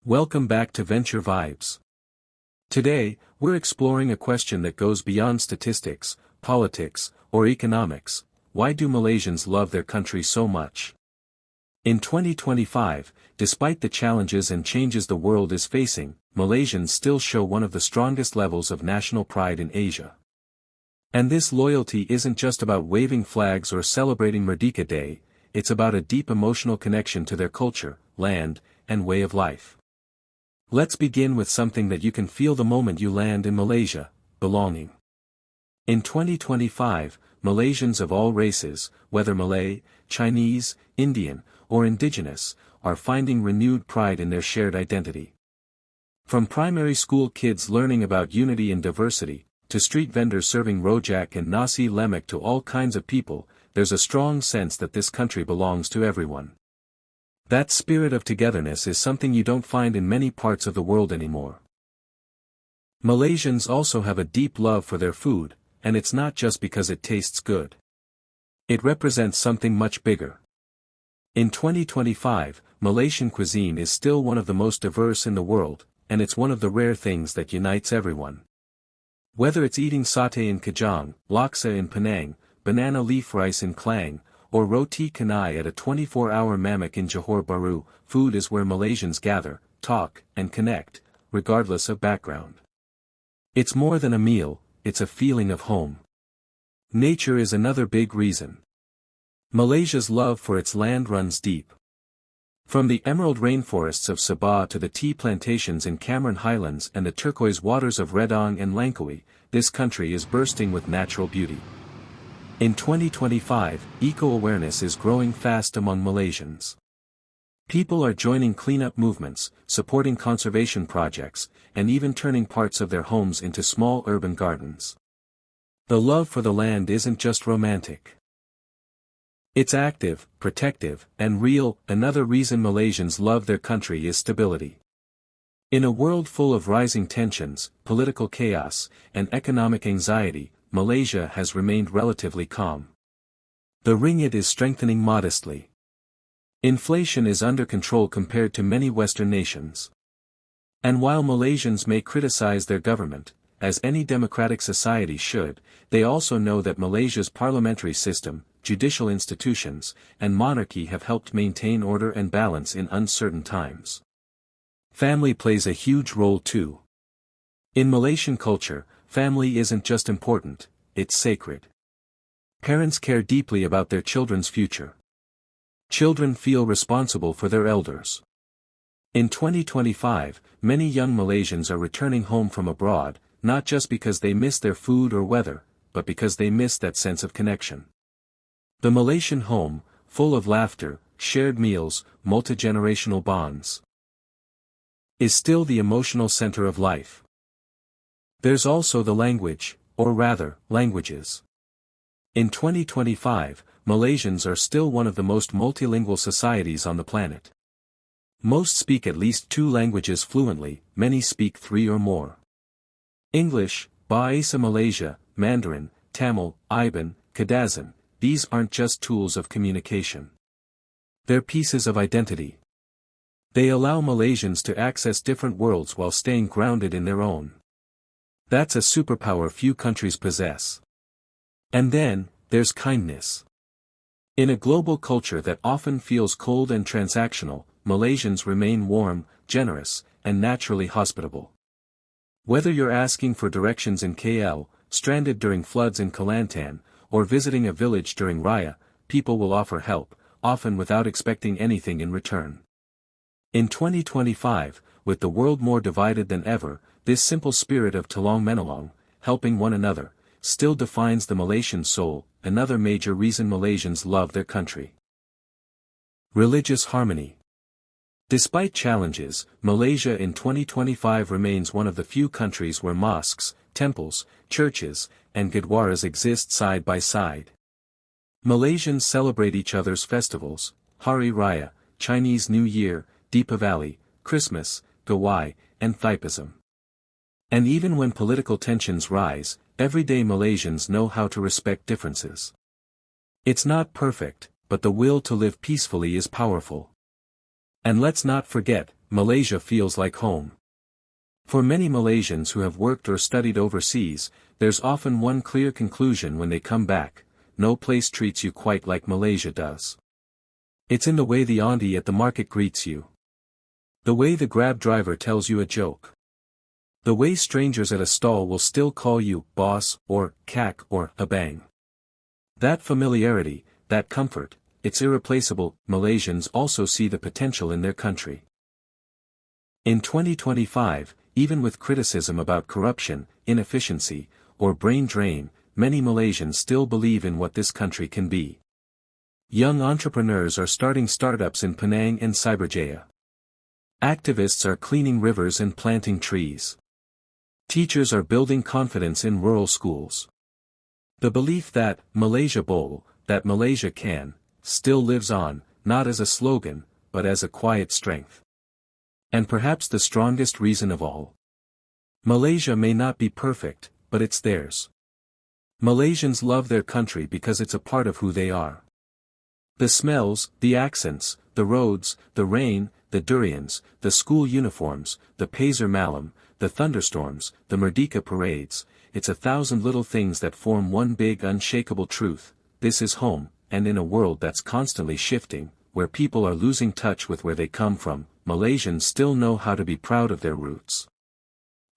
Welcome back to Venture Vibes. Today, we're exploring a question that goes beyond statistics, politics, or economics. Why do Malaysians love their country so much? In 2025, despite the challenges and changes the world is facing, Malaysians still show one of the strongest levels of national pride in Asia. And this loyalty isn't just about waving flags or celebrating Merdeka Day, it's about a deep emotional connection to their culture, land, and way of life. Let's begin with something that you can feel the moment you land in Malaysia: belonging. In 2025, Malaysians of all races, whether Malay, Chinese, Indian, or indigenous, are finding renewed pride in their shared identity. From primary school kids learning about unity and diversity, to street vendors serving rojak and nasi lemak to all kinds of people, there's a strong sense that this country belongs to everyone. That spirit of togetherness is something you don't find in many parts of the world anymore. Malaysians also have a deep love for their food, and it's not just because it tastes good. It represents something much bigger. In 2025, Malaysian cuisine is still one of the most diverse in the world, and it's one of the rare things that unites everyone. Whether it's eating satay in Kajang, laksa in Penang, banana leaf rice in Klang, or roti canai at a 24-hour mamak in Johor Bahru, food is where Malaysians gather, talk, and connect, regardless of background. It's more than a meal, it's a feeling of home. Nature is another big reason. Malaysia's love for its land runs deep. From the emerald rainforests of Sabah to the tea plantations in Cameron Highlands and the turquoise waters of Redang and Langkawi, this country is bursting with natural beauty. In 2025, eco-awareness is growing fast among Malaysians. People are joining cleanup movements, supporting conservation projects, and even turning parts of their homes into small urban gardens. The love for the land isn't just romantic. It's active, protective, and real. Another reason Malaysians love their country is stability. In a world full of rising tensions, political chaos, and economic anxiety, Malaysia has remained relatively calm. The ringgit is strengthening modestly. Inflation is under control compared to many Western nations. And while Malaysians may criticize their government, as any democratic society should, they also know that Malaysia's parliamentary system, judicial institutions, and monarchy have helped maintain order and balance in uncertain times. Family plays a huge role too. In Malaysian culture, family isn't just important, it's sacred. Parents care deeply about their children's future. Children feel responsible for their elders. In 2025, many young Malaysians are returning home from abroad, not just because they miss their food or weather, but because they miss that sense of connection. The Malaysian home, full of laughter, shared meals, multi-generational bonds, is still the emotional center of life. There's also the language, or rather, languages. In 2025, Malaysians are still one of the most multilingual societies on the planet. Most speak at least 2 languages fluently, many speak 3 or more. English, Bahasa Malaysia, Mandarin, Tamil, Iban, Kadazan, these aren't just tools of communication. They're pieces of identity. They allow Malaysians to access different worlds while staying grounded in their own. That's a superpower few countries possess. And then, there's kindness. In a global culture that often feels cold and transactional, Malaysians remain warm, generous, and naturally hospitable. Whether you're asking for directions in KL, stranded during floods in Kelantan, or visiting a village during Raya, people will offer help, often without expecting anything in return. In 2025, with the world more divided than ever, this simple spirit of tolong menolong, helping one another, still defines the Malaysian soul, another major reason Malaysians love their country. Religious harmony. Despite challenges, Malaysia in 2025 remains one of the few countries where mosques, temples, churches, and gurdwaras exist side by side. Malaysians celebrate each other's festivals, Hari Raya, Chinese New Year, Deepavali, Christmas, Gawai, and Thaipusam. And even when political tensions rise, everyday Malaysians know how to respect differences. It's not perfect, but the will to live peacefully is powerful. And let's not forget, Malaysia feels like home. For many Malaysians who have worked or studied overseas, there's often one clear conclusion when they come back: no place treats you quite like Malaysia does. It's in the way the auntie at the market greets you. The way the Grab driver tells you a joke. The way strangers at a stall will still call you boss, or kak, or abang. That familiarity, that comfort, it's irreplaceable. Malaysians also see the potential in their country. In 2025, even with criticism about corruption, inefficiency, or brain drain, many Malaysians still believe in what this country can be. Young entrepreneurs are starting startups in Penang and Cyberjaya. Activists are cleaning rivers and planting trees. Teachers are building confidence in rural schools. The belief that Malaysia Bowl, that Malaysia can, still lives on, not as a slogan, but as a quiet strength. And perhaps the strongest reason of all. Malaysia may not be perfect, but it's theirs. Malaysians love their country because it's a part of who they are. The smells, the accents, the roads, the rain, the durians, the school uniforms, the Paser Malam, the thunderstorms, the Merdeka parades, it's 1,000 little things that form one big unshakable truth: this is home. And in a world that's constantly shifting, where people are losing touch with where they come from, Malaysians still know how to be proud of their roots.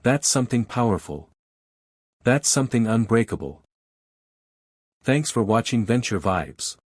That's something powerful. That's something unbreakable. Thanks for watching Venture Vibes.